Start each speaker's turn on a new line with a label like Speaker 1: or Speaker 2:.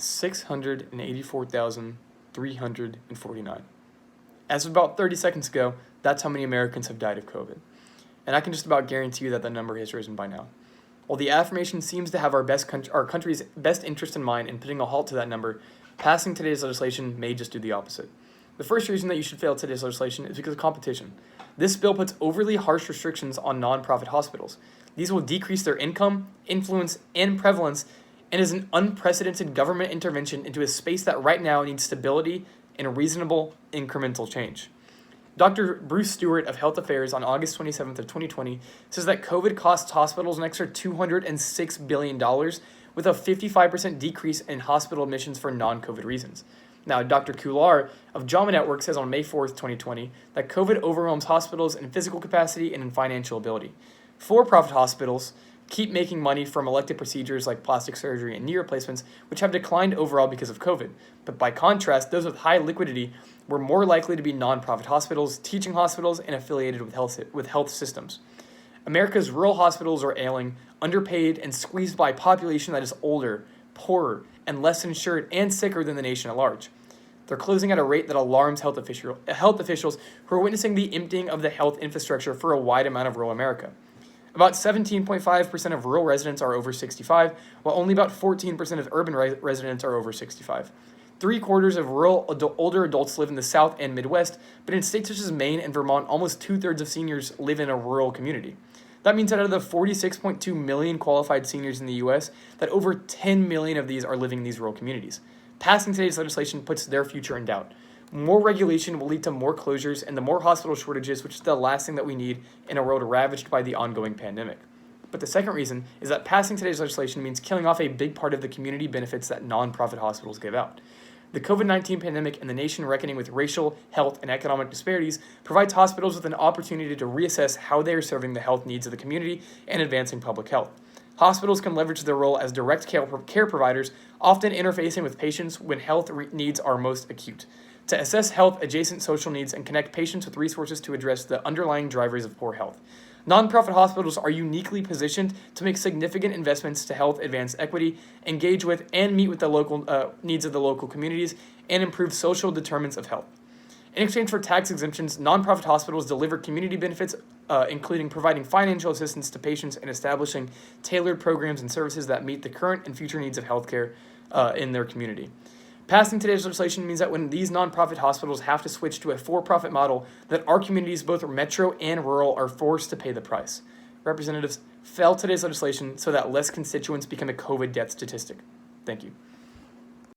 Speaker 1: 684,349. As of about 30 seconds ago, that's how many Americans have died of COVID. And I can just about guarantee you that number has risen by now. While the affirmation seems to have our country's best interest in mind in putting a halt to that number, passing today's legislation may just do the opposite. The first reason that you should fail today's legislation is because of competition. This bill puts overly harsh restrictions on nonprofit hospitals. These will decrease their income, influence, and prevalence, and is an unprecedented government intervention into a space that right now needs stability and reasonable incremental change. Dr. Bruce Stewart of Health Affairs on August 27th of 2020 says that COVID costs hospitals an extra $206 billion with a 55% decrease in hospital admissions for non-COVID reasons. Now, Dr. Kular of JAMA Network says on May 4th, 2020, that COVID overwhelms hospitals in physical capacity and in financial ability. For-profit hospitals keep making money from elective procedures like plastic surgery and knee replacements, which have declined overall because of COVID. But by contrast, those with high liquidity were more likely to be nonprofit hospitals, teaching hospitals, and affiliated with health systems. America's rural hospitals are ailing, underpaid, and squeezed by a population that is older, poorer, and less insured and sicker than the nation at large. They're closing at a rate that alarms health officials who are witnessing the emptying of the health infrastructure for a wide amount of rural America. About 17.5% of rural residents are over 65, while only about 14% of urban residents are over 65. 3/4 of rural older adults live in the South and Midwest, but in states such as Maine and Vermont, almost 2/3 of seniors live in a rural community. That means that out of the 46.2 million qualified seniors in the U.S., that over 10 million of these are living in these rural communities. Passing today's legislation puts their future in doubt. More regulation will lead to more closures and the more hospital shortages, which is the last thing that we need in a world ravaged by the ongoing pandemic. But the second reason is that passing today's legislation means killing off a big part of the community benefits that nonprofit hospitals give out. The COVID-19 pandemic and the nation reckoning with racial, health, and economic disparities provides hospitals with an opportunity to reassess how they are serving the health needs of the community and advancing public health. Hospitals can leverage their role as direct care providers, often interfacing with patients when health needs are most acute, to assess health-adjacent social needs and connect patients with resources to address the underlying drivers of poor health. Nonprofit hospitals are uniquely positioned to make significant investments to help advance equity, engage with and meet with the local needs of the local communities, and improve social determinants of health. In exchange for tax exemptions, nonprofit hospitals deliver community benefits, including providing financial assistance to patients and establishing tailored programs and services that meet the current and future needs of healthcare in their community. Passing today's legislation means that when these nonprofit hospitals have to switch to a for-profit model, that our communities, both metro and rural, are forced to pay the price. Representatives, fail today's legislation so that less constituents become a COVID death statistic. Thank you.